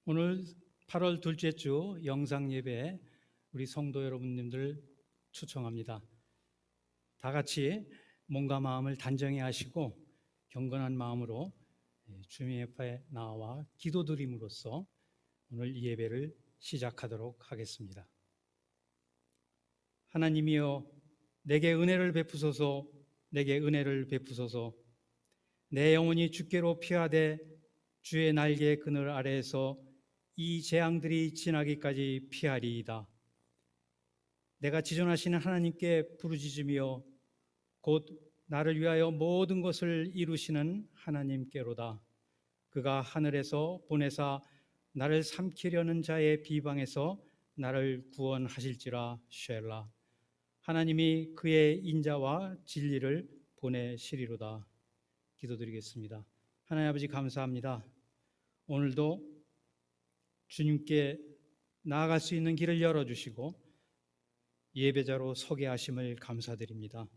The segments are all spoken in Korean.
오늘 8월 둘째 주 영상 예배 우리 성도 여러분님들 초청합니다. 다 같이 몸과 마음을 단정히 하시고 경건한 마음으로 주님 앞에 나와 기도드림으로써 오늘 이 예배를 시작하도록 하겠습니다. 하나님이여, 내게 은혜를 베푸소서. 내게 은혜를 베푸소서. 내 영혼이 주께로 피하되 주의 날개 그늘 아래에서 이 재앙들이 지나기까지 피하리이다. 내가 지존하시는 하나님께 부르짖으며 곧 나를 위하여 모든 것을 이루시는 하나님께로다. 그가 하늘에서 보내사 나를 삼키려는 자의 비방에서 나를 구원하실지라. 쉘라. 하나님이 그의 인자와 진리를 보내시리로다. 기도드리겠습니다. 하나님 아버지, 감사합니다. 오늘도 주님께 나아갈 수 있는 길을 열어주시고 예배자로 서게 하심을 감사드립니다.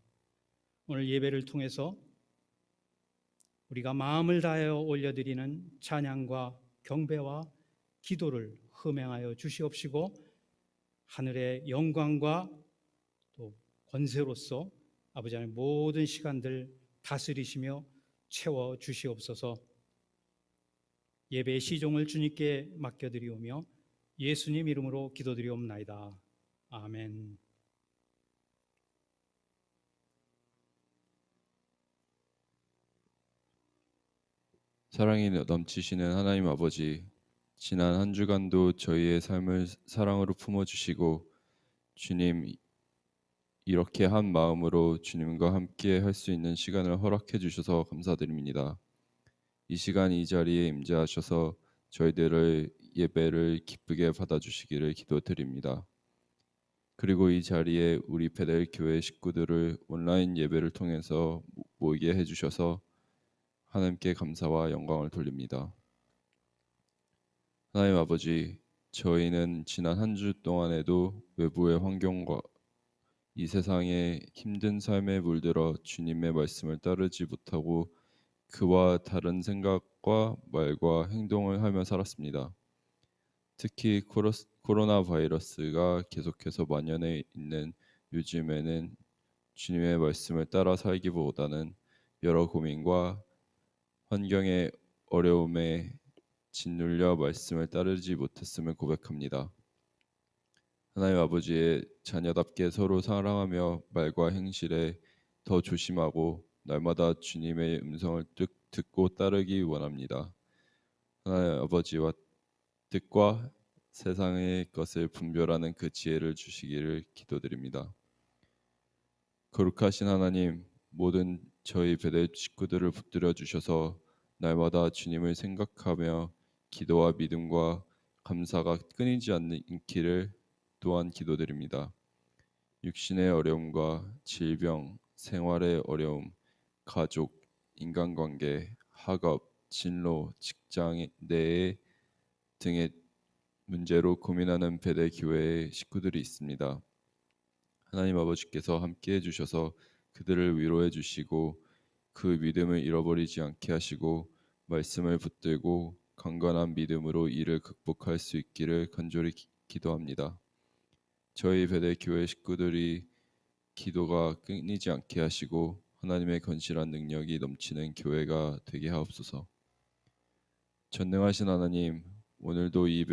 오늘 예배를 통해서 우리가 마음을 다하여 올려드리는 찬양과 경배와 기도를 흠행하여 주시옵시고 하늘의 영광과 또 권세로서 아버지 하나님 모든 시간들 다스리시며 채워 주시옵소서. 예배의 시종을 주님께 맡겨드리오며 예수님 이름으로 기도드리옵나이다. 아멘. 사랑이 넘치시는 하나님 아버지, 지난 한 주간도 저희의 삶을 사랑으로 품어주시고 주님, 이렇게 한 마음으로 주님과 함께 할 수 있는 시간을 허락해 주셔서 감사드립니다. 이 시간 이 자리에 임재하셔서 저희들의 예배를 기쁘게 받아주시기를 기도드립니다. 그리고 이 자리에 우리 베델 교회 식구들을 온라인 예배를 통해서 모이게 해주셔서 하나님께 감사와 영광을 돌립니다. 하나님 아버지, 저희는 지난 한 주 동안에도 외부의 환경과 이 세상의 힘든 삶에 물들어 주님의 말씀을 따르지 못하고 그와 다른 생각과 말과 행동을 하며 살았습니다. 특히 코로나 바이러스가 계속해서 만연해 있는 요즘에는 주님의 말씀을 따라 살기보다는 여러 고민과 환경의 어려움에 짓눌려 말씀을 따르지 못했음을 고백합니다. 하나님 아버지의 자녀답게 서로 사랑하며 말과 행실에 더 조심하고 날마다 주님의 음성을 듣고 따르기 원합니다. 하나님 아버지와 뜻과 세상의 것을 분별하는 그 지혜를 주시기를 기도드립니다. 거룩하신 하나님, 모든 저희 베델 식구들을 붙들어 주셔서 날마다 주님을 생각하며 기도와 믿음과 감사가 끊이지 않기를 또한 기도드립니다. 육신의 어려움과 질병, 생활의 어려움, 가족, 인간관계, 학업, 진로, 직장 내에 등의 문제로 고민하는 베델 교회의 식구들이 있습니다. 하나님 아버지께서 함께해 주셔서 그들을 위로해 주시고 그 믿음을 잃어버리지 않게 하시고 말씀을 붙들고 강건한 믿음으로 이를 극복할 수 있기를 간절히 기도합니다. 저희 베델 교회 식구들이 기도가 끊이지 않게 하시고 하나님의 건실한 능력이 넘치는 교회가 되게 하옵소서. 전능하신 하나님, 오늘도 이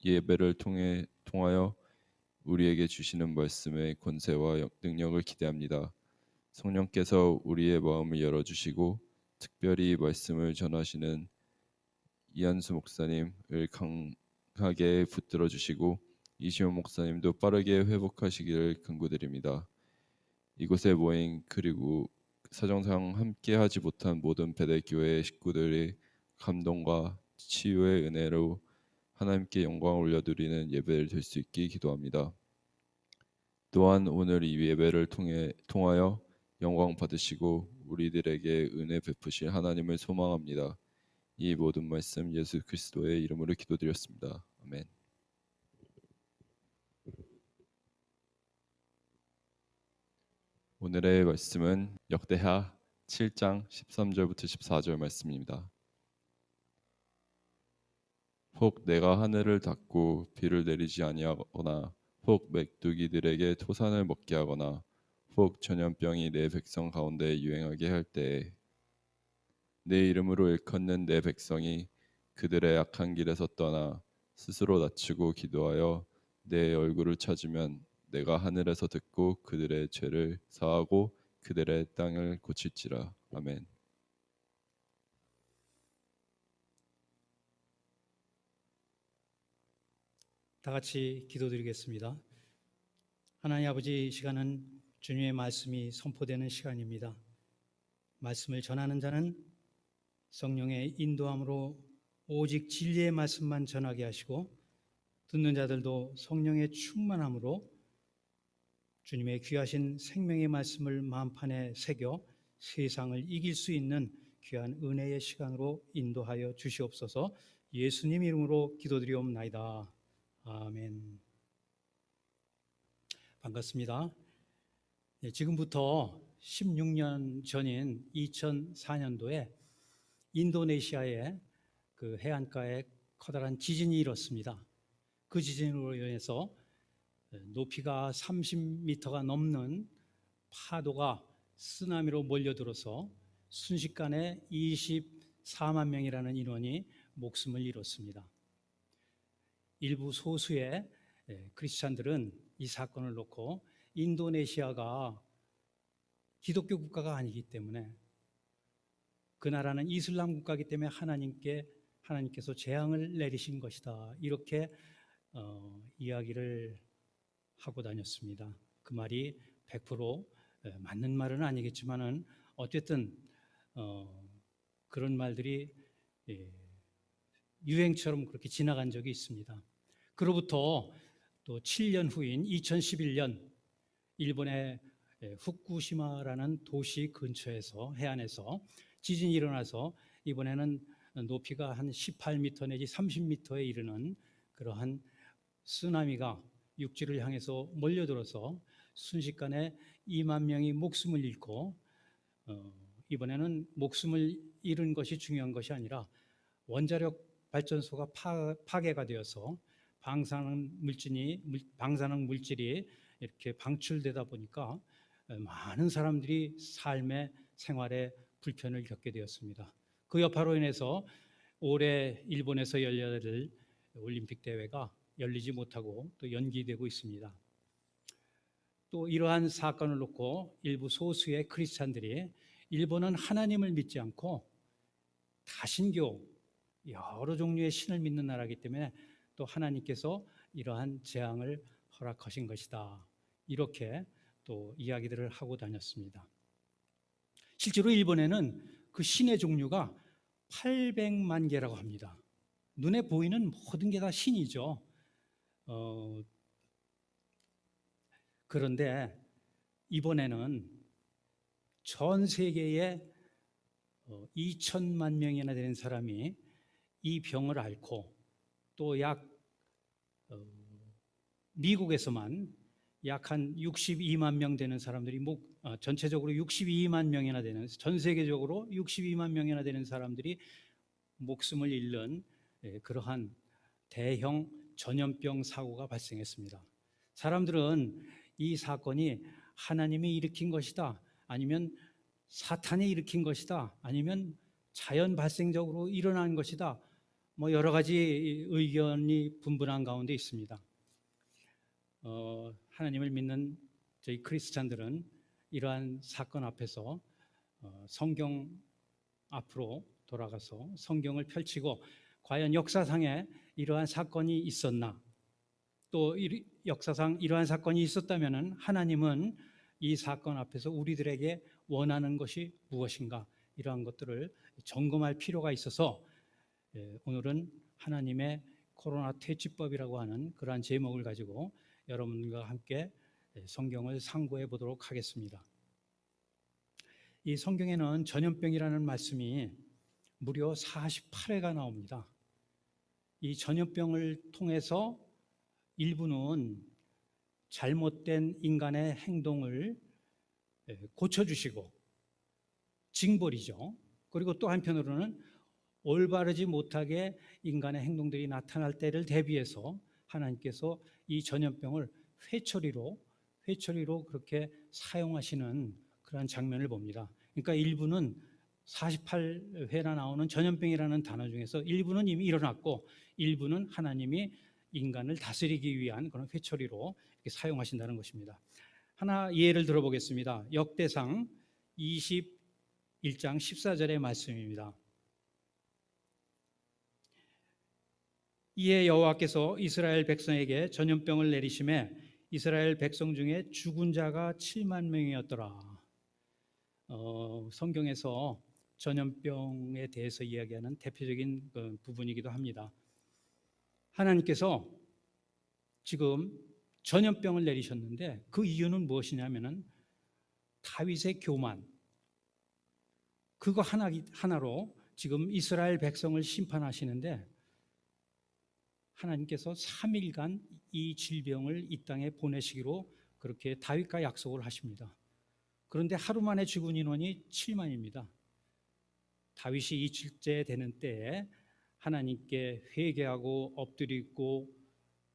예배를 통하여 우리에게 주시는 말씀의 권세와 능력을 기대합니다. 성령께서 우리의 마음을 열어주시고 특별히 말씀을 전하시는 이한수 목사님을 강하게 붙들어 주시고 이시온 목사님도 빠르게 회복하시기를 간구드립니다. 이곳에 모인 그리고 사정상 함께하지 못한 모든 베델 교회 식구들의 감동과 치유의 은혜로 하나님께 영광을 올려드리는 예배를 될 수 있게 기도합니다. 또한 오늘 이 예배를 통하여 영광 받으시고 우리들에게 은혜 베푸실 하나님을 소망합니다. 이 모든 말씀 예수 그리스도의 이름으로 기도드렸습니다. 아멘. 오늘의 말씀은 역대하 7장 13절부터 14절 말씀입니다. 혹 내가 하늘을 닫고 비를 내리지 아니하거나 혹 메뚜기들에게 토산을 먹게 하거나 혹 전염병이 내 백성 가운데 유행하게 할 때에 내 이름으로 일컫는 내 백성이 그들의 악한 길에서 떠나 스스로 낮추고 기도하여 내 얼굴을 찾으면 내가 하늘에서 듣고 그들의 죄를 사하고 그들의 땅을 고칠지라. 아멘. 다 같이 기도드리겠습니다. 하나님 아버지, 이 시간은 주님의 말씀이 선포되는 시간입니다. 말씀을 전하는 자는 성령의 인도함으로 오직 진리의 말씀만 전하게 하시고 듣는 자들도 성령의 충만함으로 주님의 귀하신 생명의 말씀을 마음판에 새겨 세상을 이길 수 있는 귀한 은혜의 시간으로 인도하여 주시옵소서. 예수님 이름으로 기도드리옵나이다. 아멘. 반갑습니다. 지금부터 16년 전인 2004년도에 인도네시아의 그 해안가에 커다란 지진이 일었습니다. 그 지진으로 인해서 높이가 30m가 넘는 파도가 쓰나미로 몰려들어서 순식간에 24만 명이라는 인원이 목숨을 잃었습니다. 일부 소수의 크리스찬들은 이 사건을 놓고 인도네시아가 기독교 국가가 아니기 때문에 그 나라는 이슬람 국가이기 때문에 하나님께서 재앙을 내리신 것이다, 이렇게 이야기를 하고 다녔습니다. 그 말이 100% 맞는 말은 아니겠지만은 어쨌든 그런 말들이 유행처럼 그렇게 지나간 적이 있습니다. 그로부터 또 7년 후인 2011년 일본의 후쿠시마라는 도시 근처에서 해안에서 지진이 일어나서 이번에는 높이가 한 18m 내지 30m에 이르는 그러한 쓰나미가 육지를 향해서 몰려들어서 순식간에 2만 명이 목숨을 잃고 이번에는 목숨을 잃은 것이 중요한 것이 아니라 원자력 발전소가 파괴가 되어서 방사능 물질이 이렇게 방출되다 보니까 많은 사람들이 삶의 생활에 불편을 겪게 되었습니다. 그 여파로 인해서 올해 일본에서 열려야 될 올림픽 대회가 열리지 못하고 또 연기되고 있습니다. 또 이러한 사건을 놓고 일부 소수의 크리스찬들이 일본은 하나님을 믿지 않고 다신교, 여러 종류의 신을 믿는 나라이기 때문에 또 하나님께서 이러한 재앙을 허락하신 것이다, 이렇게 또 이야기들을 하고 다녔습니다. 실제로 일본에는 그 신의 종류가 800만 개라고 합니다. 눈에 보이는 모든 게 다 신이죠. 그런데 이번에는 전 세계에 2천만 명이나 되는 사람이 이 병을 앓고 또 미국에서만 약 한 62만 명 되는 사람들이 전체적으로 62만 명이나 되는, 전 세계적으로 62만 명이나 되는 사람들이 목숨을 잃는 그러한 대형 전염병 사고가 발생했습니다. 사람들은 이 사건이 하나님이 일으킨 것이다, 아니면 사탄이 일으킨 것이다, 아니면 자연 발생적으로 일어난 것이다, 여러 가지 의견이 분분한 가운데 있습니다. 하나님을 믿는 저희 크리스찬들은 이러한 사건 앞에서 성경 앞으로 돌아가서 성경을 펼치고 과연 역사상에 이러한 사건이 있었나, 또 역사상 이러한 사건이 있었다면 하나님은 이 사건 앞에서 우리들에게 원하는 것이 무엇인가, 이러한 것들을 점검할 필요가 있어서 오늘은 하나님의 코로나 퇴치법이라고 하는 그러한 제목을 가지고 여러분과 함께 성경을 상고해 보도록 하겠습니다. 이 성경에는 전염병이라는 말씀이 무려 48회가 나옵니다. 이 전염병을 통해서 일부는 잘못된 인간의 행동을 고쳐주시고 징벌이죠. 그리고 또 한편으로는 올바르지 못하게 인간의 행동들이 나타날 때를 대비해서 하나님께서 이 전염병을 회초리로 그렇게 사용하시는 그러한 장면을 봅니다. 그러니까 일부는 48회나 나오는 전염병이라는 단어 중에서 일부는 이미 일어났고 일부는 하나님이 인간을 다스리기 위한 그런 회초리로 이렇게 사용하신다는 것입니다. 하나 예를 들어보겠습니다. 역대상 21장 14절의 말씀입니다. 이에 여호와께서 이스라엘 백성에게 전염병을 내리심에 이스라엘 백성 중에 죽은 자가 7만 명이었더라. 성경에서 전염병에 대해서 이야기하는 대표적인 부분이기도 합니다. 하나님께서 지금 전염병을 내리셨는데 그 이유는 무엇이냐면은 다윗의 교만, 그거 하나로 지금 이스라엘 백성을 심판하시는데 하나님께서 3일간 이 질병을 이 땅에 보내시기로 그렇게 다윗과 약속을 하십니다. 그런데 하루 만에 죽은 인원이 7만입니다. 다윗이 이칠째 되는 때에 하나님께 회개하고 엎드리고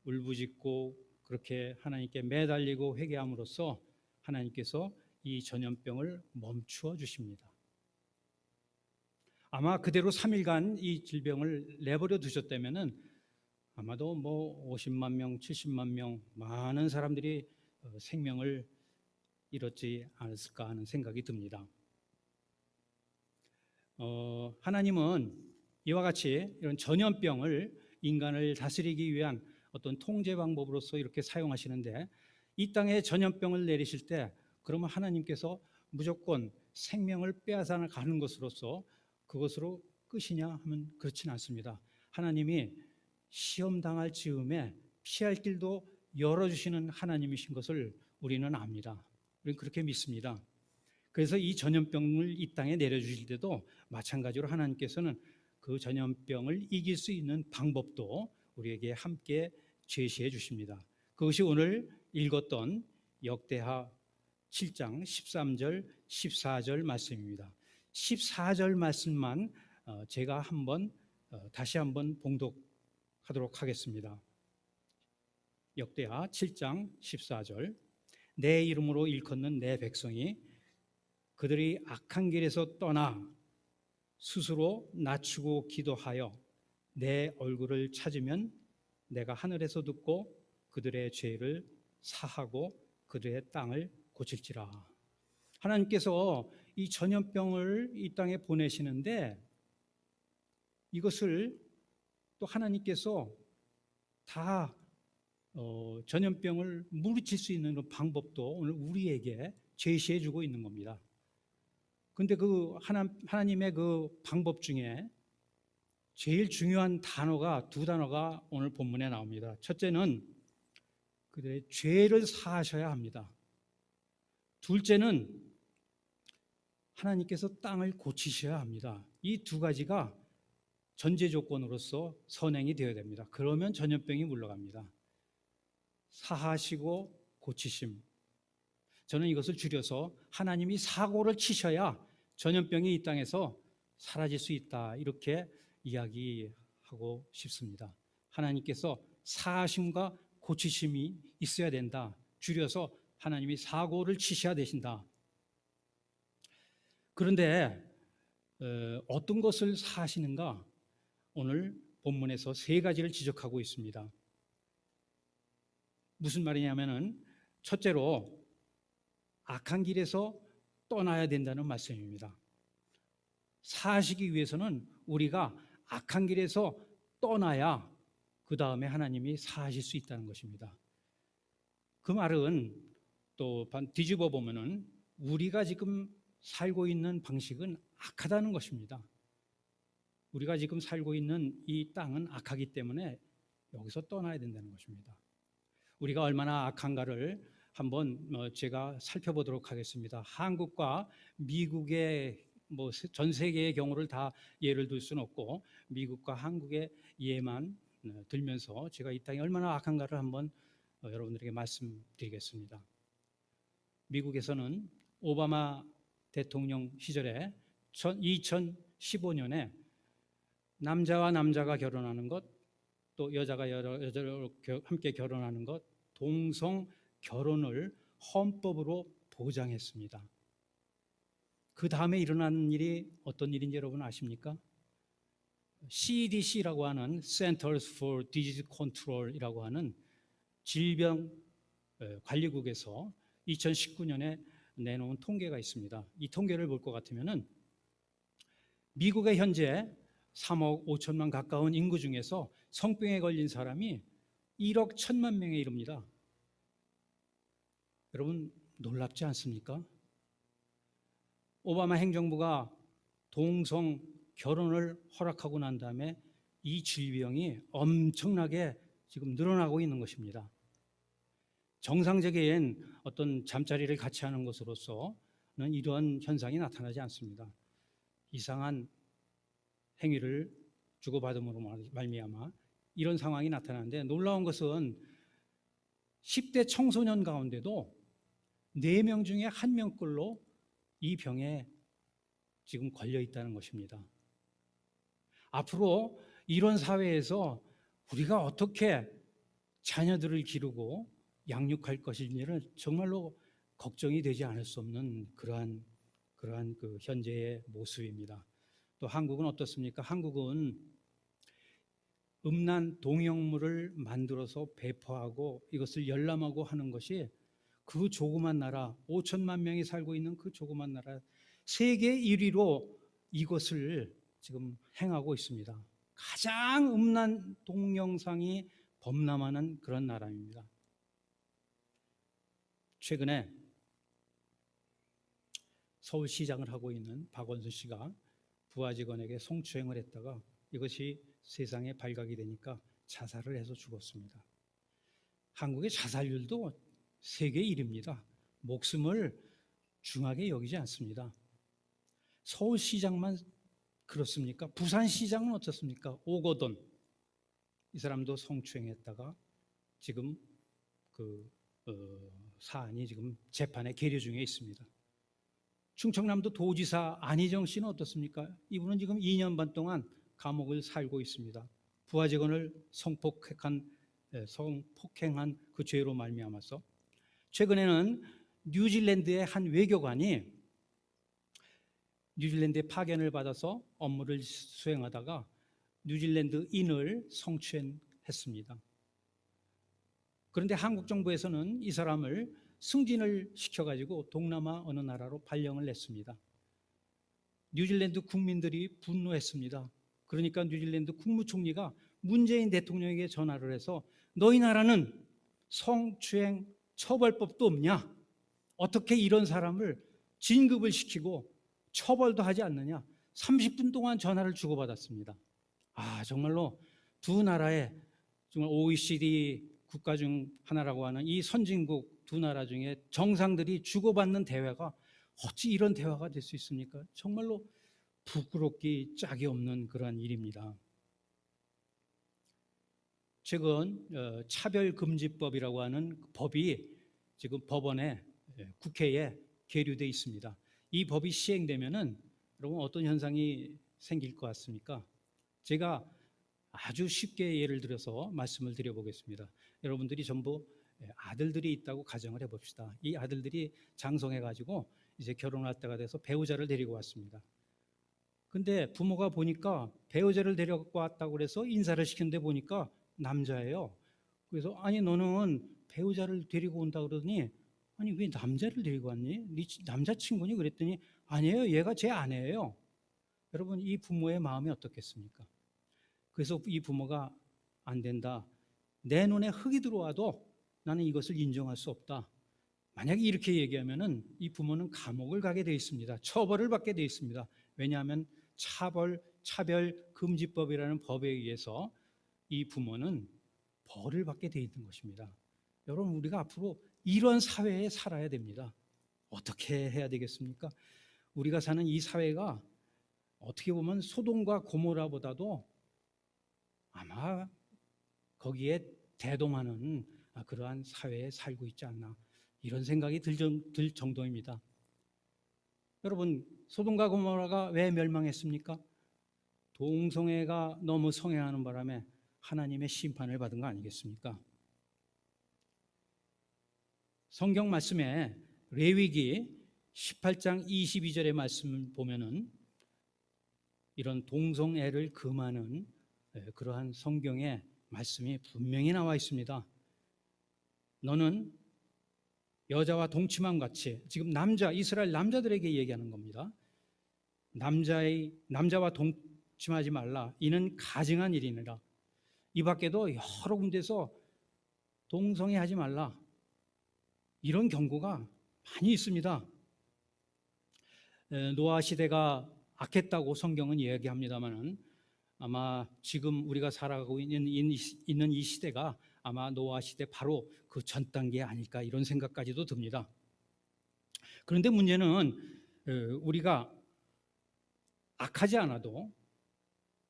울부짖고 그렇게 하나님께 매달리고 회개함으로써 하나님께서 이 전염병을 멈추어 주십니다. 아마 그대로 3일간 이 질병을 내버려 두셨다면은 아마도 50만 명, 70만 명 많은 사람들이 생명을 잃었지 않았을까 하는 생각이 듭니다. 하나님은 이와 같이 이런 전염병을 인간을 다스리기 위한 어떤 통제 방법으로서 이렇게 사용하시는데 이 땅에 전염병을 내리실 때 그러면 하나님께서 무조건 생명을 빼앗아 가는 것으로서 그것으로 끝이냐 하면 그렇지는 않습니다. 하나님이 시험당할 즈음에 피할 길도 열어주시는 하나님이신 것을 우리는 압니다. 우리는 그렇게 믿습니다. 그래서 이 전염병을 이 땅에 내려주실 때도 마찬가지로 하나님께서는 그 전염병을 이길 수 있는 방법도 우리에게 함께 제시해 주십니다. 그것이 오늘 읽었던 역대하 7장 13절 14절 말씀입니다. 14절 말씀만 제가 다시 한번 봉독하도록 하겠습니다. 역대하 7장 14절 내 이름으로 일컫는 내 백성이 그들이 악한 길에서 떠나 스스로 낮추고 기도하여 내 얼굴을 찾으면 내가 하늘에서 듣고 그들의 죄를 사하고 그들의 땅을 고칠지라. 하나님께서 이 전염병을 이 땅에 보내시는데 이것을 또 하나님께서 다 전염병을 물리칠 수 있는 방법도 오늘 우리에게 제시해 주고 있는 겁니다. 그런데 그 하나님의 그 방법 중에 제일 중요한 단어가 두 단어가 오늘 본문에 나옵니다. 첫째는 그들의 죄를 사하셔야 합니다. 둘째는 하나님께서 땅을 고치셔야 합니다. 이 두 가지가 전제 조건으로서 선행이 되어야 됩니다. 그러면 전염병이 물러갑니다. 사하시고 고치심. 저는 이것을 줄여서 하나님이 사고를 치셔야 전염병이 이 땅에서 사라질 수 있다, 이렇게 이야기하고 싶습니다. 하나님께서 사하심과 고치심이 있어야 된다. 줄여서 하나님이 사고를 치셔야 되신다. 그런데 어떤 것을 사하시는가? 오늘 본문에서 세 가지를 지적하고 있습니다. 무슨 말이냐면은 첫째로 악한 길에서 떠나야 된다는 말씀입니다. 사시기 위해서는 우리가 악한 길에서 떠나야 그 다음에 하나님이 사하실 수 있다는 것입니다. 그 말은 또 뒤집어 보면은 우리가 지금 살고 있는 방식은 악하다는 것입니다. 우리가 지금 살고 있는 이 땅은 악하기 때문에 여기서 떠나야 된다는 것입니다. 우리가 얼마나 악한가를 한번 제가 살펴보도록 하겠습니다. 한국과 미국의 전 세계의 경우를 다 예를 들 수는 없고 미국과 한국의 예만 들면서 제가 이 땅이 얼마나 악한가를 한번 여러분들에게 말씀드리겠습니다. 미국에서는 오바마 대통령 시절에 2015년에 남자와 남자가 결혼하는 것, 또 여자가 여자로 함께 결혼하는 것, 동성 결혼을 헌법으로 보장했습니다. 그 다음에 일어난 일이 어떤 일인지 여러분 아십니까? CDC라고 하는 Centers for Disease Control이라고 하는 질병 관리국에서 2019년에 내놓은 통계가 있습니다. 이 통계를 볼 것 같으면은 미국의 현재 3억 5천만 가까운 인구 중에서 성병에 걸린 사람이 1억 1천만 명에 이릅니다. 여러분 놀랍지 않습니까? 오바마 행정부가 동성 결혼을 허락하고 난 다음에 이 질병이 엄청나게 지금 늘어나고 있는 것입니다. 정상적인 어떤 잠자리를 같이 하는 것으로서는 이런 현상이 나타나지 않습니다. 이상한 행위를 주고받음으로 말미암아 이런 상황이 나타나는데, 놀라운 것은 10대 청소년 가운데도 4명 중에 1명꼴로 이 병에 지금 걸려 있다는 것입니다. 앞으로 이런 사회에서 우리가 어떻게 자녀들을 기르고 양육할 것인지는 정말로 걱정이 되지 않을 수 없는 그러한 그 현재의 모습입니다. 또 한국은 어떻습니까? 한국은 음란 동형물을 만들어서 배포하고 이것을 열람하고 하는 것이 그 조그만 나라, 5천만 명이 살고 있는 그 조그만 나라 세계 1위로 이것을 지금 행하고 있습니다. 가장 음란 동영상이 범람하는 그런 나라입니다. 최근에 서울시장을 하고 있는 박원순 씨가 부하 직원에게 성추행을 했다가 이것이 세상에 발각이 되니까 자살을 해서 죽었습니다. 한국의 자살률도 세계 1위입니다. 목숨을 중하게 여기지 않습니다. 서울시장만 그렇습니까? 부산시장은 어떻습니까? 오거돈, 이 사람도 성추행했다가 지금 사안이 지금 재판에 계류 중에 있습니다. 충청남도 도지사 안희정 씨는 어떻습니까? 이분은 지금 2년 반 동안 감옥을 살고 있습니다. 부하 직원을 성폭행한 그 죄로 말미암아서. 최근에는 뉴질랜드의 한 외교관이 뉴질랜드의 파견을 받아서 업무를 수행하다가 뉴질랜드인을 성추행했습니다. 그런데 한국 정부에서는 이 사람을 승진을 시켜가지고 동남아 어느 나라로 발령을 냈습니다. 뉴질랜드 국민들이 분노했습니다. 그러니까 뉴질랜드 국무총리가 문재인 대통령에게 전화를 해서 너희 나라는 성추행 처벌법도 없냐? 어떻게 이런 사람을 진급을 시키고 처벌도 하지 않느냐? 30분 동안 전화를 주고받았습니다. 정말로 두 나라의 정말 OECD 국가 중 하나라고 하는 이 선진국 두 나라 중에 정상들이 주고받는 대화가 어찌 이런 대화가 될 수 있습니까? 정말로 부끄럽기 짝이 없는 그러한 일입니다. 최근 차별금지법이라고 하는 법이 지금 법원에 국회에 계류되어 있습니다. 이 법이 시행되면은 여러분 어떤 현상이 생길 것 같습니까? 제가 아주 쉽게 예를 들어서 말씀을 드려보겠습니다. 여러분들이 전부 아들들이 있다고 가정을 해봅시다. 이 아들들이 장성해가지고 이제 결혼할 때가 돼서 배우자를 데리고 왔습니다. 근데 부모가 보니까 배우자를 데리고 왔다고 그래서 인사를 시켰는데 보니까 남자예요. 그래서 아니 너는 배우자를 데리고 온다 그러더니 아니 왜 남자를 데리고 왔니? 네 남자친구니? 그랬더니 아니에요. 얘가 제 아내예요. 여러분 이 부모의 마음이 어떻겠습니까? 그래서 이 부모가 안 된다. 내 눈에 흙이 들어와도 나는 이것을 인정할 수 없다. 만약에 이렇게 얘기하면은 이 부모는 감옥을 가게 되어 있습니다. 처벌을 받게 되어 있습니다. 왜냐하면 차별금지법이라는 법에 의해서 이 부모는 벌을 받게 되어 있는 것입니다. 여러분 우리가 앞으로 이런 사회에 살아야 됩니다. 어떻게 해야 되겠습니까? 우리가 사는 이 사회가 어떻게 보면 소돔과 고모라보다도 아마 거기에 대동하는 그러한 사회에 살고 있지 않나 이런 생각이 들 정도입니다. 여러분 소돔과 고모라가 왜 멸망했습니까? 동성애가 너무 성행하는 바람에 하나님의 심판을 받은 거 아니겠습니까? 성경 말씀에 레위기 18장 22절의 말씀을 보면은 이런 동성애를 금하는 그러한 성경의 말씀이 분명히 나와 있습니다. 너는 여자와 동침함 같이, 지금 이스라엘 남자들에게 얘기하는 겁니다. 남자와 동침하지 말라. 이는 가증한 일이니라. 이 밖에도 여러 군데서 동성애 하지 말라. 이런 경고가 많이 있습니다. 노아 시대가 악했다고 성경은 이야기합니다만은 아마 지금 우리가 살아가고 있는 이 시대가 아마 노아 시대 바로 그 전 단계 아닐까 이런 생각까지도 듭니다. 그런데 문제는 우리가 악하지 않아도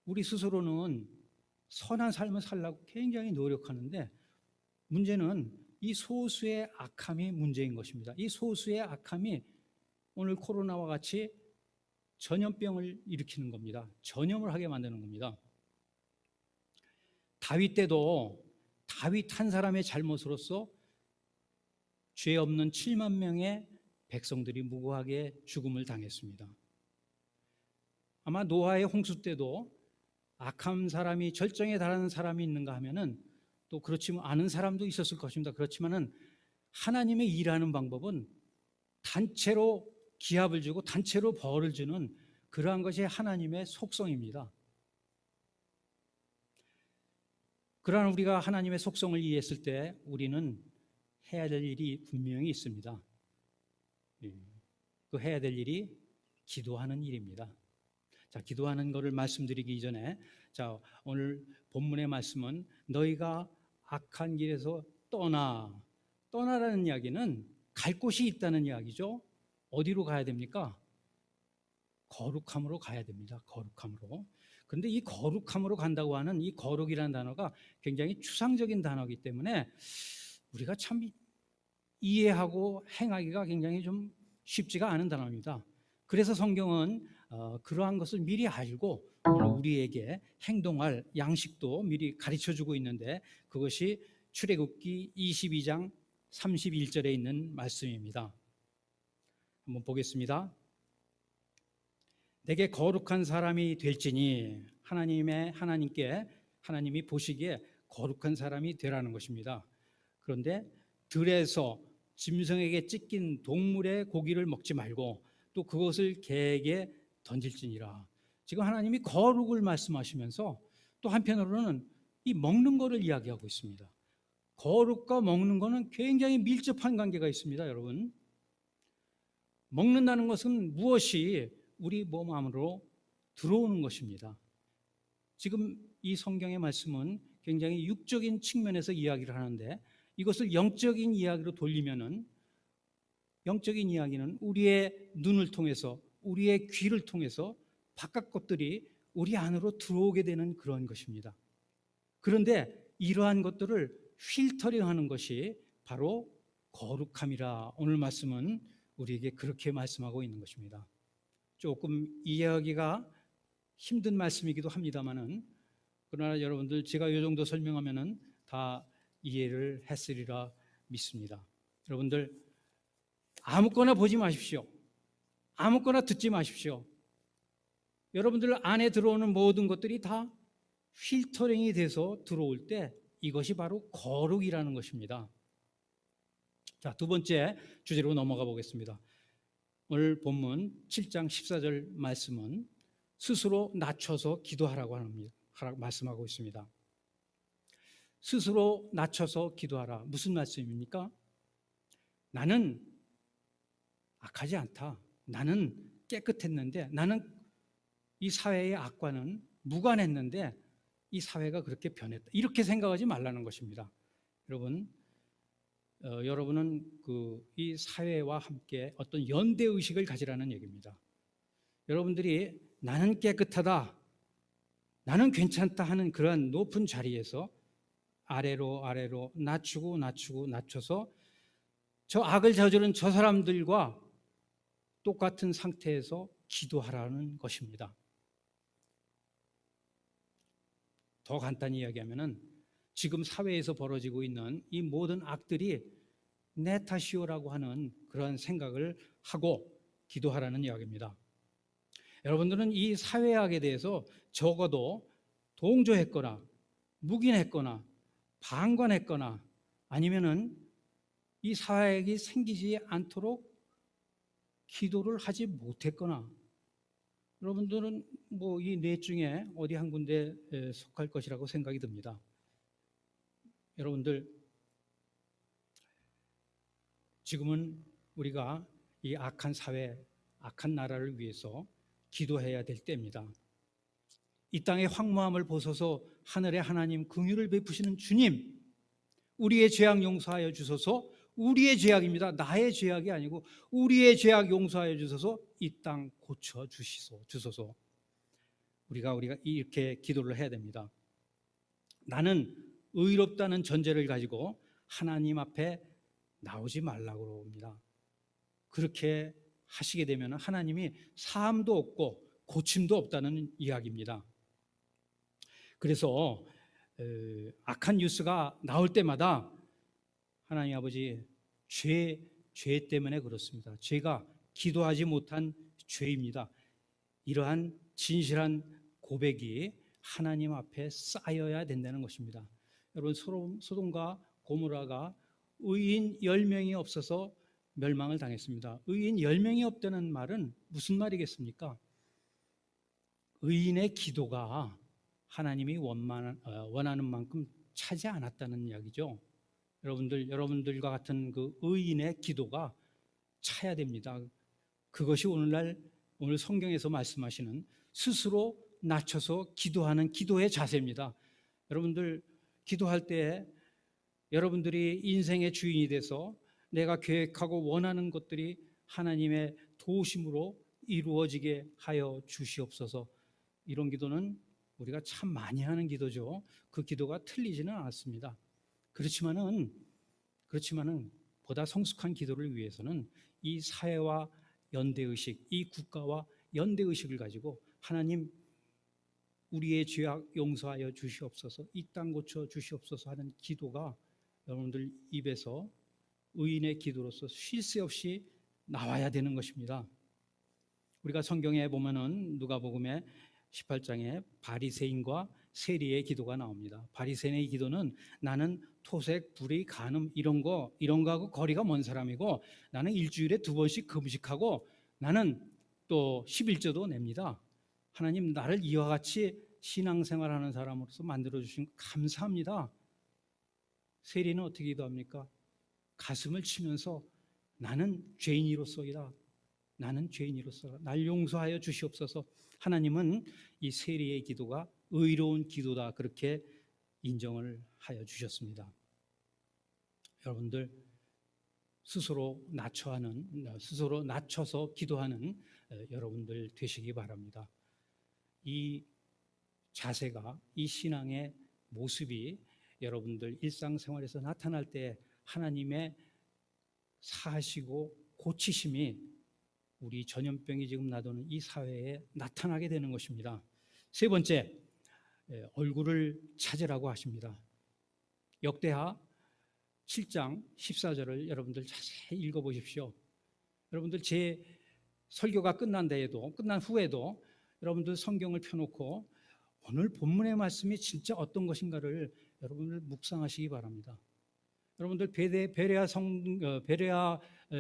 우리 스스로는 선한 삶을 살려고 굉장히 노력하는데 문제는 이 소수의 악함이 문제인 것입니다. 이 소수의 악함이 오늘 코로나와 같이 전염병을 일으키는 겁니다. 전염을 하게 만드는 겁니다. 다윗 때도 다윗 한 사람의 잘못으로서 죄 없는 7만 명의 백성들이 무고하게 죽음을 당했습니다. 아마 노아의 홍수 때도 악한 사람이 절정에 달하는 사람이 있는가 하면은 또 그렇지 않은 사람도 있었을 것입니다. 그렇지만은 하나님의 일하는 방법은 단체로 기합을 주고 단체로 벌을 주는 그러한 것이 하나님의 속성입니다. 그러나 우리가 하나님의 속성을 이해했을 때 우리는 해야 될 일이 분명히 있습니다. 그 해야 될 일이 기도하는 일입니다. 자, 기도하는 것을 말씀드리기 전에 오늘 본문의 말씀은 너희가 악한 길에서 떠나라는 이야기는 갈 곳이 있다는 이야기죠. 어디로 가야 됩니까? 거룩함으로 가야 됩니다. 거룩함으로. 그런데 이 거룩함으로 간다고 하는 이 거룩이라는 단어가 굉장히 추상적인 단어이기 때문에 우리가 참 이해하고 행하기가 굉장히 좀 쉽지가 않은 단어입니다. 그래서 성경은 그러한 것을 미리 알고 우리에게 행동할 양식도 미리 가르쳐주고 있는데 그것이 출애굽기 22장 31절에 있는 말씀입니다. 한번 보겠습니다. 내게 거룩한 사람이 될지니 하나님이 보시기에 거룩한 사람이 되라는 것입니다. 그런데 들에서 짐승에게 찢긴 동물의 고기를 먹지 말고 또 그것을 개에게 던질지니라. 지금 하나님이 거룩을 말씀하시면서 또 한편으로는 이 먹는 것을 이야기하고 있습니다. 거룩과 먹는 것은 굉장히 밀접한 관계가 있습니다, 여러분. 먹는다는 것은 무엇이 우리 몸 안으로 들어오는 것입니다. 지금 이 성경의 말씀은 굉장히 육적인 측면에서 이야기를 하는데 이것을 영적인 이야기로 돌리면은 영적인 이야기는 우리의 눈을 통해서 우리의 귀를 통해서 바깥 것들이 우리 안으로 들어오게 되는 그런 것입니다. 그런데 이러한 것들을 필터링하는 것이 바로 거룩함이라 오늘 말씀은 우리에게 그렇게 말씀하고 있는 것입니다. 조금 이해하기가 힘든 말씀이기도 합니다만은 그러나 여러분들 제가 이 정도 설명하면은 다 이해를 했으리라 믿습니다. 여러분들 아무거나 보지 마십시오. 아무거나 듣지 마십시오. 여러분들 안에 들어오는 모든 것들이 다 필터링이 돼서 들어올 때 이것이 바로 거룩이라는 것입니다. 자, 두 번째 주제로 넘어가 보겠습니다. 오늘 본문 7장 14절 말씀은 스스로 낮춰서 기도하라고 말씀하고 있습니다. 스스로 낮춰서 기도하라. 무슨 말씀입니까? 나는 악하지 않다. 나는 깨끗했는데 나는 이 사회의 악과는 무관했는데 이 사회가 그렇게 변했다. 이렇게 생각하지 말라는 것입니다. 여러분은 이 사회와 함께 어떤 연대 의식을 가지라는 얘기입니다. 여러분들이 나는 깨끗하다, 나는 괜찮다 하는 그런 높은 자리에서 아래로 낮춰서 저 악을 저지른 저 사람들과 똑같은 상태에서 기도하라는 것입니다. 더 간단히 이야기하면은 지금 사회에서 벌어지고 있는 이 모든 악들이 내 탓이오라고 하는 그런 생각을 하고 기도하라는 이야기입니다. 여러분들은 이 사회악에 대해서 적어도 동조했거나 묵인했거나 방관했거나 아니면은 이 사회악이 생기지 않도록 기도를 하지 못했거나 여러분들은 뭐 이 넷 중에 어디 한 군데 속할 것이라고 생각이 듭니다. 여러분들 지금은 우리가 이 악한 사회, 악한 나라를 위해서 기도해야 될 때입니다. 이 땅의 황무함을 보소서 하늘의 하나님 긍휼을 베푸시는 주님, 우리의 죄악 용서하여 주소서. 우리의 죄악입니다. 나의 죄악이 아니고 우리의 죄악 용서하여 주소서. 이 땅 고쳐 주소서. 우리가 이렇게 기도를 해야 됩니다. 나는 의롭다는 전제를 가지고 하나님 앞에 나오지 말라고 합니다. 그렇게 하시게 되면 하나님이 사함도 없고 고침도 없다는 이야기입니다. 그래서 악한 뉴스가 나올 때마다 하나님 아버지 죄 때문에 그렇습니다. 죄가 기도하지 못한 죄입니다. 이러한 진실한 고백이 하나님 앞에 쌓여야 된다는 것입니다. 여러분 소돔과 고모라가 의인 10명이 없어서 멸망을 당했습니다. 의인 10명이 없다는 말은 무슨 말이겠습니까? 의인의 기도가 하나님이 원하는 만큼 차지 않았다는 이야기죠. 여러분들과 같은 그 의인의 기도가 차야 됩니다. 그것이 오늘 성경에서 말씀하시는 스스로 낮춰서 기도하는 기도의 자세입니다. 여러분들 기도할 때 여러분들이 인생의 주인이 돼서 내가 계획하고 원하는 것들이 하나님의 도우심으로 이루어지게 하여 주시옵소서. 이런 기도는 우리가 참 많이 하는 기도죠. 그 기도가 틀리지는 않았습니다. 그렇지만은 보다 성숙한 기도를 위해서는 이 사회와 연대의식, 이 국가와 연대의식을 가지고 하나님 우리의 죄악 용서하여 주시옵소서, 이 땅 고쳐 주시옵소서 하는 기도가 여러분들 입에서 의인의 기도로서 쉴 새 없이 나와야 되는 것입니다. 우리가 성경에 보면은 누가복음의 18장에 바리새인과 세리의 기도가 나옵니다. 바리새인의 기도는 나는 토색, 불의, 간음 이런 거하고 거리가 먼 사람이고 나는 일주일에 2번씩 금식하고 나는 또 11조도 냅니다. 하나님 나를 이와 같이 신앙생활하는 사람으로서 만들어주신 거 감사합니다. 세리는 어떻게 기도합니까? 가슴을 치면서 나는 죄인이로서이다. 나는 죄인이로서 날 용서하여 주시옵소서. 하나님은 이 세리의 기도가 의로운 기도다 그렇게 인정을 하여 주셨습니다. 여러분들 스스로 낮춰서 기도하는 여러분들 되시기 바랍니다. 이 자세가, 이 신앙의 모습이 여러분들 일상생활에서 나타날 때 하나님의 사하시고 고치심이 우리 전염병이 지금 나도는 이 사회에 나타나게 되는 것입니다. 세 번째, 얼굴을 찾으라고 하십니다. 역대하 7장 14절을 여러분들 자세히 읽어보십시오. 여러분들 제 설교가 끝난 후에도 여러분들 성경을 펴놓고 오늘 본문의 말씀이 진짜 어떤 것인가를 여러분들 묵상하시기 바랍니다. 여러분들 베레아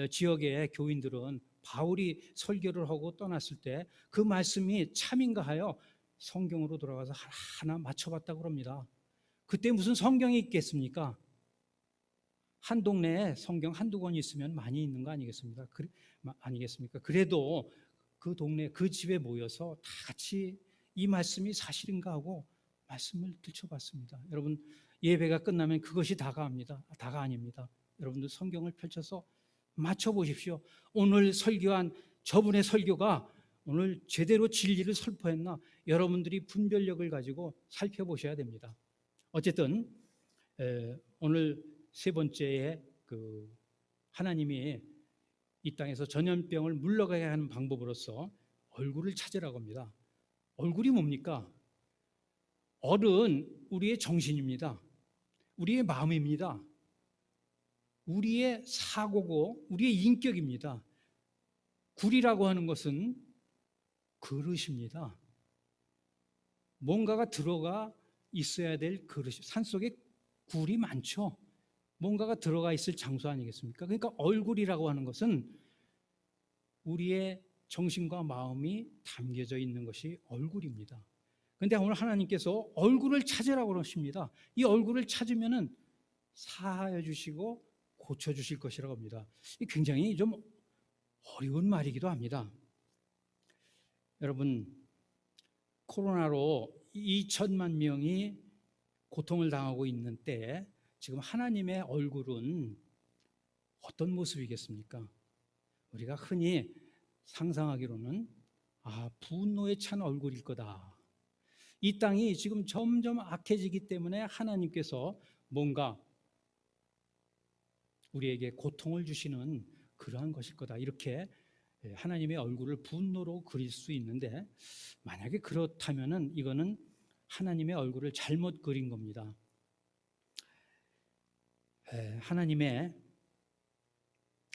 지역의 교인들은 바울이 설교를 하고 떠났을 때 그 말씀이 참인가 하여 성경으로 돌아가서 하나 맞춰봤다고 합니다. 그때 무슨 성경이 있겠습니까? 한 동네에 성경 한두 권 있으면 많이 있는 거 아니겠습니까? 그래도 그 동네 그 집에 모여서 다 같이 이 말씀이 사실인가 하고 말씀을 들춰봤습니다. 여러분 예배가 끝나면 그것이 다가 아닙니다. 여러분들 성경을 펼쳐서 맞춰보십시오. 오늘 설교한 저분의 설교가 오늘 제대로 진리를 설포했나 여러분들이 분별력을 가지고 살펴보셔야 됩니다. 어쨌든 오늘 세 번째에 하나님이 이 땅에서 전염병을 물러가게 하는 방법으로서 얼굴을 찾으라고 합니다. 얼굴이 뭡니까? 얼은 우리의 정신입니다. 우리의 마음입니다. 우리의 사고고 우리의 인격입니다. 굴이라고 하는 것은 그릇입니다. 뭔가가 들어가 있어야 될 그릇. 산속에 굴이 많죠. 뭔가가 들어가 있을 장소 아니겠습니까? 그러니까 얼굴이라고 하는 것은 우리의 정신과 마음이 담겨져 있는 것이 얼굴입니다. 그런데 오늘 하나님께서 얼굴을 찾으라고 그러십니다. 이 얼굴을 찾으면은 사하여 주시고 고쳐 주실 것이라고 합니다. 굉장히 좀 어려운 말이기도 합니다. 여러분, 코로나로 2천만 명이 고통을 당하고 있는 때에 지금 하나님의 얼굴은 어떤 모습이겠습니까? 우리가 흔히 상상하기로는 분노에 찬 얼굴일 거다. 이 땅이 지금 점점 악해지기 때문에 하나님께서 뭔가 우리에게 고통을 주시는 그러한 것일 거다. 이렇게 하나님의 얼굴을 분노로 그릴 수 있는데, 만약에 그렇다면은 이거는 하나님의 얼굴을 잘못 그린 겁니다.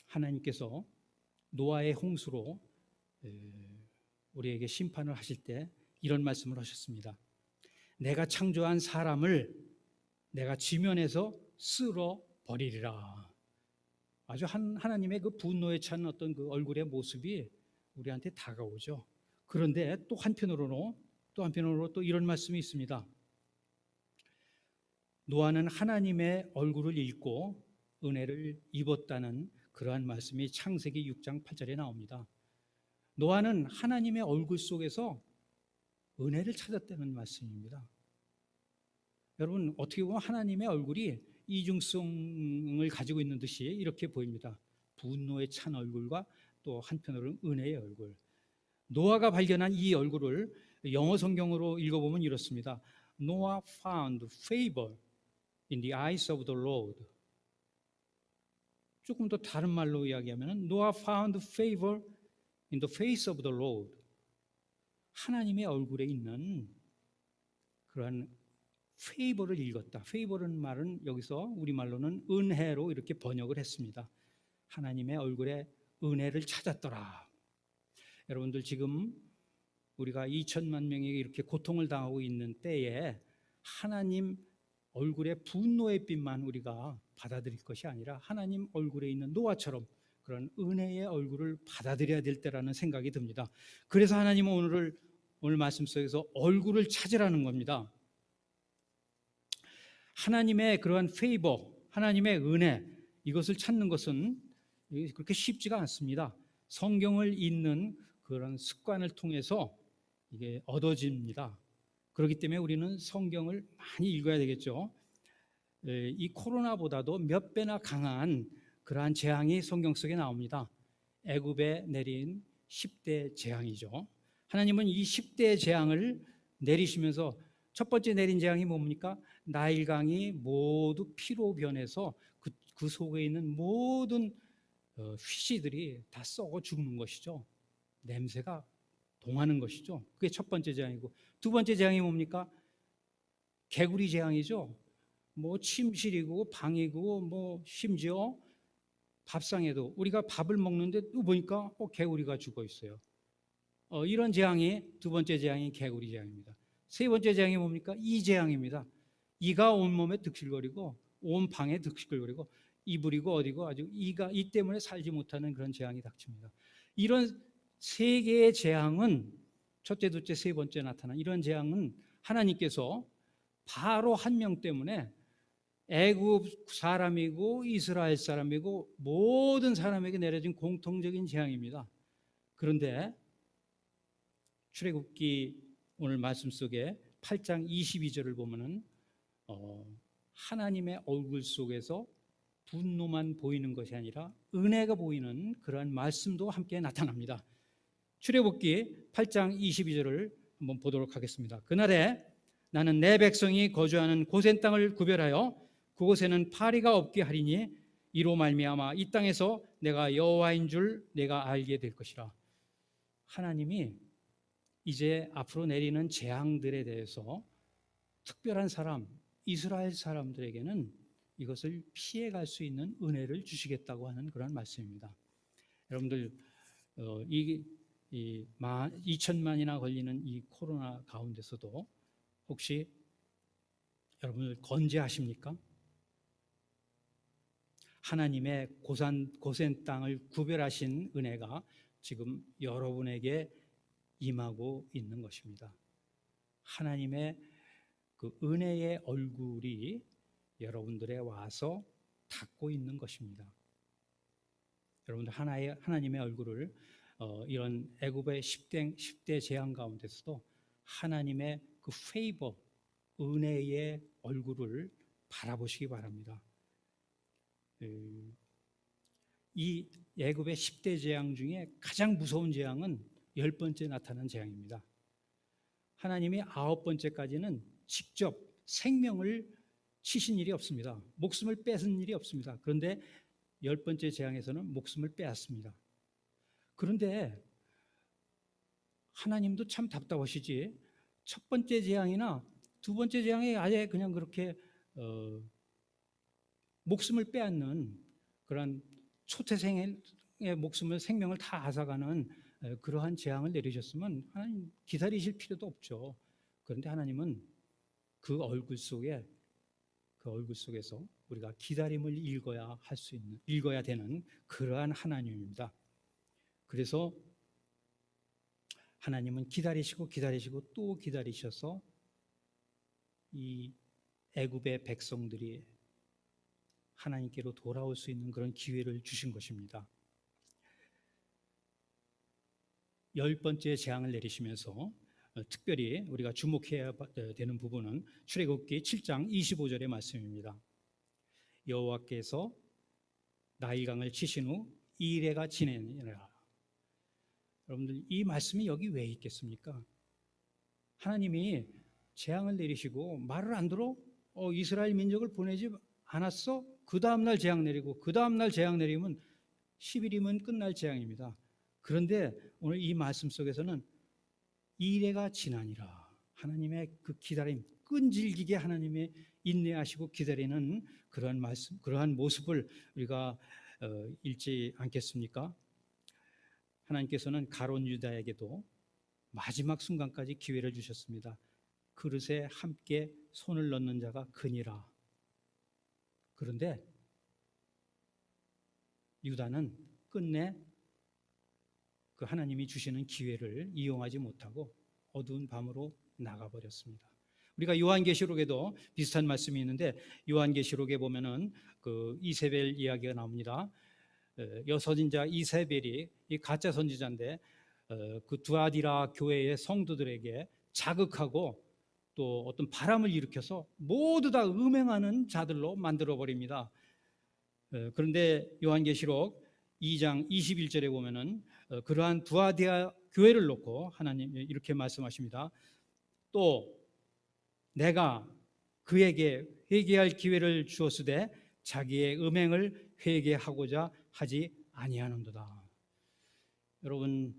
하나님께서 노아의 홍수로 우리에게 심판을 하실 때 이런 말씀을 하셨습니다. 내가 창조한 사람을 내가 지면에서 쓸어 버리리라. 아주 하나님의 그 분노에 찬 어떤 그 얼굴의 모습이 우리한테 다가오죠. 그런데 또 한편으로 또 이런 말씀이 있습니다. 노아는 하나님의 얼굴을 읽고 은혜를 입었다는 그러한 말씀이 창세기 6장 8절에 나옵니다. 노아는 하나님의 얼굴 속에서 은혜를 찾았다는 말씀입니다. 여러분, 어떻게 보면 하나님의 얼굴이 이중성을 가지고 있는 듯이 이렇게 보입니다. 분노에 찬 얼굴과 또 한편으로는 은혜의 얼굴. 노아가 발견한 이 얼굴을 영어 성경으로 읽어보면 이렇습니다. Noah found favor in the eyes of the Lord. 조금 더 다른 말로 이야기하면 Noah found favor in the face of the Lord. 하나님의 얼굴에 있는 그러한 페이버를 읽었다. 페이버라는 말은 여기서 우리말로는 은혜로 이렇게 번역을 했습니다. 하나님의 얼굴에 은혜를 찾았더라. 여러분들, 지금 우리가 2천만 명이 이렇게 고통을 당하고 있는 때에 하나님 얼굴의 분노의 빛만 우리가 받아들일 것이 아니라 하나님 얼굴에 있는 노아처럼 그런 은혜의 얼굴을 받아들여야 될 때라는 생각이 듭니다. 그래서 하나님은 오늘 말씀 속에서 얼굴을 찾으라는 겁니다. 하나님의 그러한 페이버, 하나님의 은혜, 이것을 찾는 것은 그렇게 쉽지가 않습니다. 성경을 읽는 그런 습관을 통해서 이게 얻어집니다. 그렇기 때문에 우리는 성경을 많이 읽어야 되겠죠. 이 코로나보다도 몇 배나 강한 그러한 재앙이 성경 속에 나옵니다. 애굽에 내린 10대 재앙이죠. 하나님은 이 10대 재앙을 내리시면서 첫 번째 내린 재앙이 뭡니까? 나일강이 모두 피로 변해서 그 속에 있는 모든 휘시들이 다 썩어 죽는 것이죠. 냄새가 동하는 것이죠. 그게 첫 번째 재앙이고, 두 번째 재앙이 뭡니까? 개구리 재앙이죠. 뭐 침실이고 방이고 뭐 심지어 밥상에도 우리가 밥을 먹는데 또 보니까 개구리가 죽어 있어요. 이런 재앙이 두 번째 재앙이 개구리 재앙입니다. 세 번째 재앙이 뭡니까? 이 재앙입니다. 이가 온몸에 득실거리고 온 방에 득실거리고 이불이고 어디고 아주 이 때문에 살지 못하는 그런 재앙이 닥칩니다. 이런 세 개의 재앙은 첫째, 둘째, 세 번째 나타난 이런 재앙은 하나님께서 바로 한 명 때문에 애굽 사람이고 이스라엘 사람이고 모든 사람에게 내려진 공통적인 재앙입니다. 그런데 출애굽기 오늘 말씀 속에 8장 22절을 보면은 하나님의 얼굴 속에서 분노만 보이는 것이 아니라 은혜가 보이는 그러한 말씀도 함께 나타납니다. 출애굽기 8장 22절을 한번 보도록 하겠습니다. 그날에 나는 내 백성이 거주하는 고센 땅을 구별하여 그곳에는 파리가 없게 하리니 이로 말미암아 이 땅에서 내가 여호와인 줄 내가 알게 될 것이라. 하나님이 이제 앞으로 내리는 재앙들에 대해서 특별한 사람, 이스라엘 사람들에게는 이것을 피해갈 수 있는 은혜를 주시겠다고 하는 그런 말씀입니다. 여러분들 이 2천만이나 걸리는 이 코로나 가운데서도 혹시 여러분을 건재하십니까? 하나님의 고센 땅을 구별하신 은혜가 지금 여러분에게 임하고 있는 것입니다. 하나님의 그 은혜의 얼굴이 여러분들에 와서 닿고 있는 것입니다. 여러분들 하나님의 얼굴을 이런 애굽의 10대 재앙 가운데서도 하나님의 그 페이버, 은혜의 얼굴을 바라보시기 바랍니다. 이 애굽의 10대 재앙 중에 가장 무서운 재앙은 10번째 나타난 재앙입니다. 하나님이 9번째까지는 직접 생명을 치신 일이 없습니다. 목숨을 뺏은 일이 없습니다. 그런데 10번째 재앙에서는 목숨을 빼앗습니다. 그런데 하나님도 참 답답하시지. 첫 번째 재앙이나 두 번째 재앙에 아예 그냥 그렇게 목숨을 빼앗는 그런 초태생의 목숨을 생명을 다 앗아가는 그러한 재앙을 내리셨으면 하나님 기다리실 필요도 없죠. 그런데 하나님은 그 얼굴 속에서 우리가 기다림을 읽어야 되는 그러한 하나님입니다. 그래서 하나님은 기다리시고 또 기다리셔서 이 애굽의 백성들이 하나님께로 돌아올 수 있는 그런 기회를 주신 것입니다. 10번째 재앙을 내리시면서 특별히 우리가 주목해야 되는 부분은 출애굽기 7장 25절의 말씀입니다. 여호와께서 나일강을 치신 후 이레가 지내니라. 여러분들 이 말씀이 여기 왜 있겠습니까? 하나님이 재앙을 내리시고 말을 안 들어? 이스라엘 민족을 보내지 않았어? 그 다음날 재앙 내리고 그 다음날 재앙 내리면 10일이면 끝날 재앙입니다. 그런데 오늘 이 말씀 속에서는 이레가 지나니라. 하나님의 그 기다림, 끈질기게 하나님의 인내하시고 기다리는 그러한 말씀, 그러한 모습을 우리가 읽지 않겠습니까? 하나님께서는 가룟 유다에게도 마지막 순간까지 기회를 주셨습니다. 그릇에 함께 손을 넣는 자가 크니라. 그런데 유다는 끝내 그 하나님이 주시는 기회를 이용하지 못하고 어두운 밤으로 나가버렸습니다. 우리가 요한계시록에도 비슷한 말씀이 있는데 요한계시록에 보면은 그 이세벨 이야기가 나옵니다. 여선지자 이세벨이 이 가짜 선지자인데 그 두아디라 교회의 성도들에게 자극하고 또 어떤 바람을 일으켜서 모두 다 음행하는 자들로 만들어 버립니다. 그런데 요한계시록 2장 21절에 보면은 그러한 두아디아 교회를 놓고 하나님 이렇게 말씀하십니다. 또 내가 그에게 회개할 기회를 주었으되 자기의 음행을 회개하고자 하지 아니하는도다. 여러분,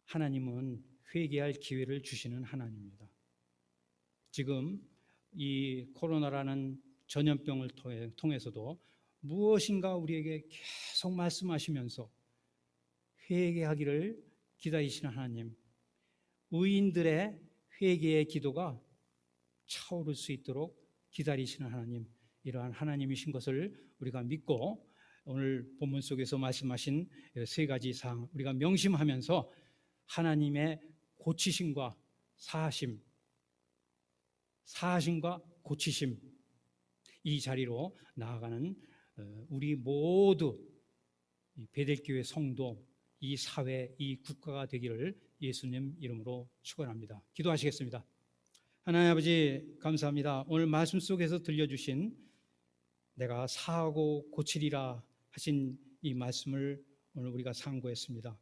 하나님은 회개할 기회를 주시는 하나님입니다. 지금 이 코로나라는 전염병을 통해서도 무엇인가 우리에게 계속 말씀하시면서 회개하기를 기다리시는 하나님, 의인들의 회개의 기도가 차오를 수 있도록 기다리시는 하나님, 이러한 하나님이신 것을 우리가 믿고 오늘 본문 속에서 말씀하신 세 가지 사항 우리가 명심하면서 하나님의 고치심과 사하심과 고치심, 이 자리로 나아가는 우리 모두 베델교회 성도, 이 사회, 이 국가가 되기를 예수님 이름으로 축원합니다. 기도하시겠습니다. 하나님 아버지 감사합니다. 오늘 말씀 속에서 들려주신 내가 사하고 고치리라 하신 이 말씀을 오늘 우리가 상고했습니다.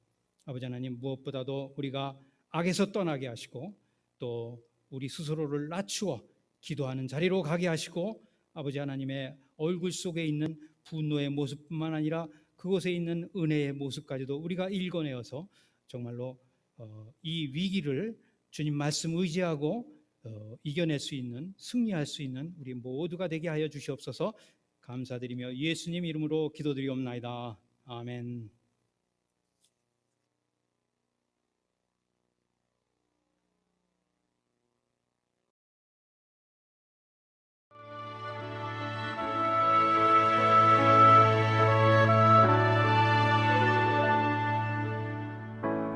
아버지 하나님, 무엇보다도 우리가 악에서 떠나게 하시고 또 우리 스스로를 낮추어 기도하는 자리로 가게 하시고 아버지 하나님의 얼굴 속에 있는 분노의 모습뿐만 아니라 그곳에 있는 은혜의 모습까지도 우리가 읽어내어서 정말로 이 위기를 주님 말씀 의지하고 이겨낼 수 있는, 승리할 수 있는 우리 모두가 되게 하여 주시옵소서. 감사드리며 예수님 이름으로 기도드리옵나이다. 아멘.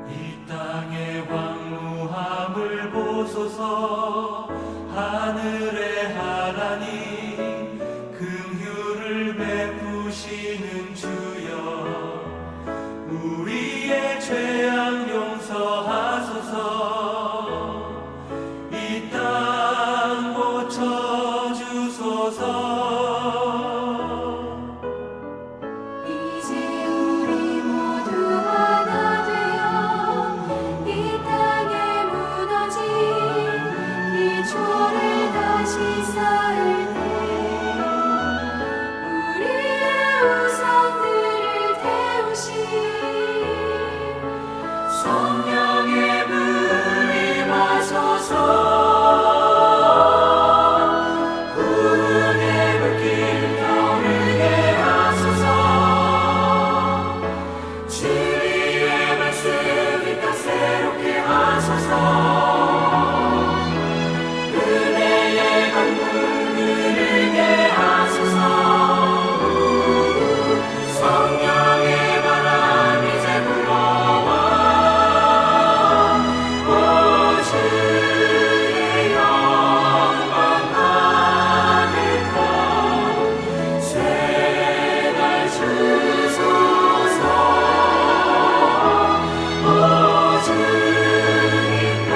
이 땅의 황무함을 보소서. 하늘의 하나님 긍휼을 베푸시는 주여, 우리의 죄악 용서하소서. 이 땅 고쳐주소서. 이제 우리 모두 하나 되어 이 땅에 무너진 기초를 다시 쌓을 때 우리의 우상들을 태우신 성령의 불이 마소서. 구원의 불길 타오르게 하소서. 진리의 말씀이 다 새롭게 하소서. 은혜의 강물 흐르게 하소서. 성령의 바람 이제 불어와 오 주의 영광 가득한 새날 주소서. 오 주님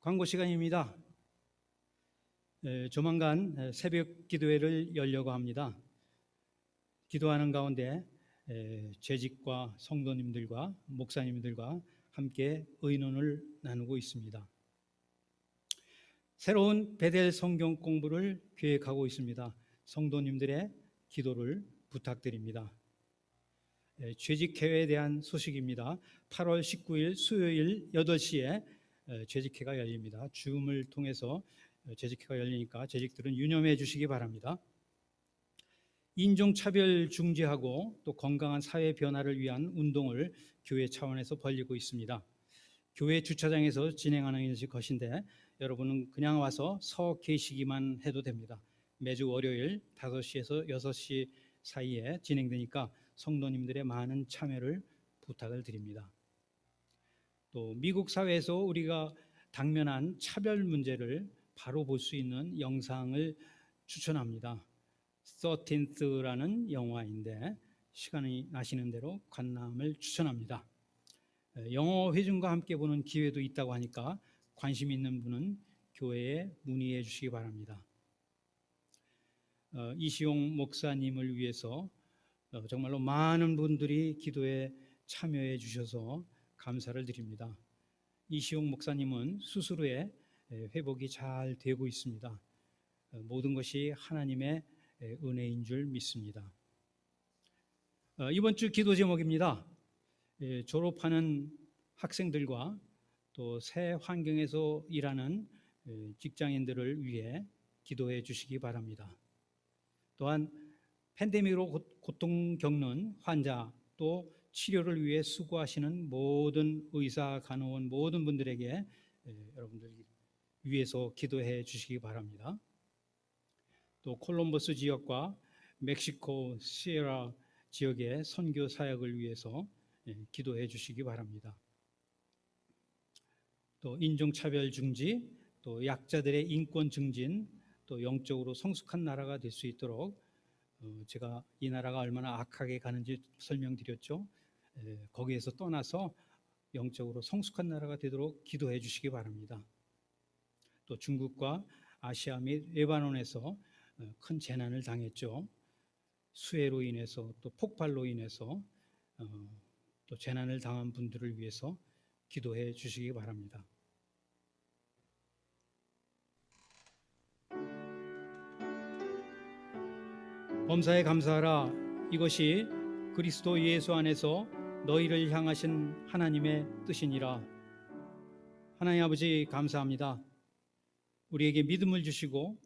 광고 시간입니다. 조만간 새벽 기도회를 열려고 합니다. 기도하는 가운데 재직과 성도님들과 목사님들과 함께 의논을 나누고 있습니다. 새로운 베델 성경 공부를 계획하고 있습니다. 성도님들의 기도를 부탁드립니다. 재직회에 대한 소식입니다. 8월 19일 수요일 8시에 재직회가 열립니다. 줌을 통해서 재직회가 열리니까 재직들은 유념해 주시기 바랍니다. 인종차별 중지하고 또 건강한 사회 변화를 위한 운동을 교회 차원에서 벌이고 있습니다. 교회 주차장에서 진행하는 것인데 여러분은 그냥 와서 서 계시기만 해도 됩니다. 매주 월요일 5시에서 6시 사이에 진행되니까 성도님들의 많은 참여를 부탁을 드립니다. 또 미국 사회에서 우리가 당면한 차별 문제를 바로 볼 수 있는 영상을 추천합니다. 13th라는 영화인데 시간이 나시는 대로 관람을 추천합니다. 영어 회중과 함께 보는 기회도 있다고 하니까 관심 있는 분은 교회에 문의해 주시기 바랍니다. 이시용 목사님을 위해서 정말로 많은 분들이 기도에 참여해 주셔서 감사를 드립니다. 이시용 목사님은 수술 후에 회복이 잘 되고 있습니다. 모든 것이 하나님의 은혜인 줄 믿습니다. 이번 주 기도 제목입니다. 졸업하는 학생들과 또 새 환경에서 일하는 직장인들을 위해 기도해 주시기 바랍니다. 또한 팬데믹으로 고통 겪는 환자 또 치료를 위해 수고하시는 모든 의사, 간호원 모든 분들에게 여러분들 위해서 기도해 주시기 바랍니다. 또 콜럼버스 지역과 멕시코 시에라 지역의 선교 사역을 위해서 기도해 주시기 바랍니다. 또 인종차별 중지, 또 약자들의 인권 증진, 또 영적으로 성숙한 나라가 될 수 있도록 제가 이 나라가 얼마나 악하게 가는지 설명드렸죠. 거기에서 떠나서 영적으로 성숙한 나라가 되도록 기도해 주시기 바랍니다. 또 중국과 아시아 및 레바논에서 큰 재난을 당했죠. 수해로 인해서 또 폭발로 인해서 또 재난을 당한 분들을 위해서 기도해 주시기 바랍니다. 범사에 감사하라. 이것이 그리스도 예수 안에서 너희를 향하신 하나님의 뜻이니라. 하나님 아버지 감사합니다. 우리에게 믿음을 주시고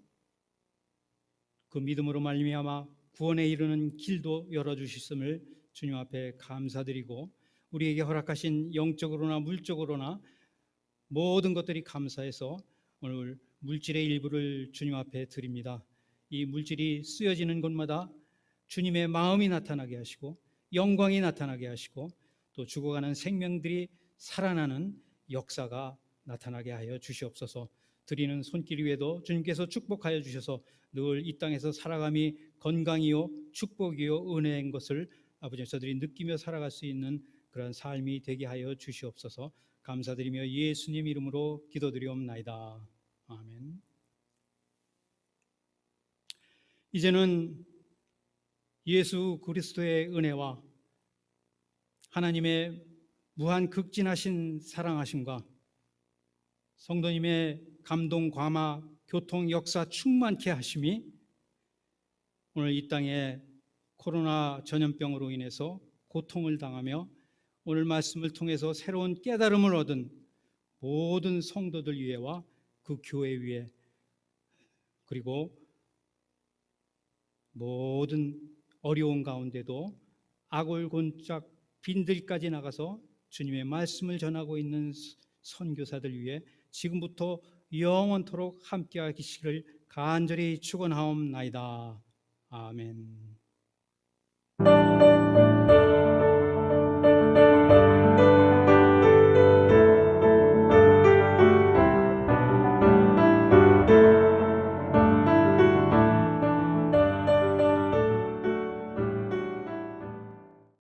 그 믿음으로 말미암아 구원에 이르는 길도 열어주셨음을 주님 앞에 감사드리고 우리에게 허락하신 영적으로나 물적으로나 모든 것들이 감사해서 오늘 물질의 일부를 주님 앞에 드립니다. 이 물질이 쓰여지는 곳마다 주님의 마음이 나타나게 하시고 영광이 나타나게 하시고 또 죽어가는 생명들이 살아나는 역사가 나타나게 하여 주시옵소서. 드리는 손길 위에도 주님께서 축복하여 주셔서 늘 이 땅에서 살아감이 건강이요 축복이요 은혜인 것을 아버지 저들이 느끼며 살아갈 수 있는 그런 삶이 되게 하여 주시옵소서. 감사드리며 예수님 이름으로 기도드리옵나이다. 아멘. 이제는 예수 그리스도의 은혜와 하나님의 무한 극진하신 사랑하심과 성도님의 감동, 감화, 교통, 역사 충만케 하심이 오늘 이 땅에 코로나 전염병으로 인해서 고통을 당하며 오늘 말씀을 통해서 새로운 깨달음을 얻은 모든 성도들 위에와 그 교회 위에 그리고 모든 어려운 가운데도 아골곤짝 빈들까지 나가서 주님의 말씀을 전하고 있는 선교사들 위해 지금부터 영원토록 함께 하시기를 간절히 축원하옵나이다. 아멘.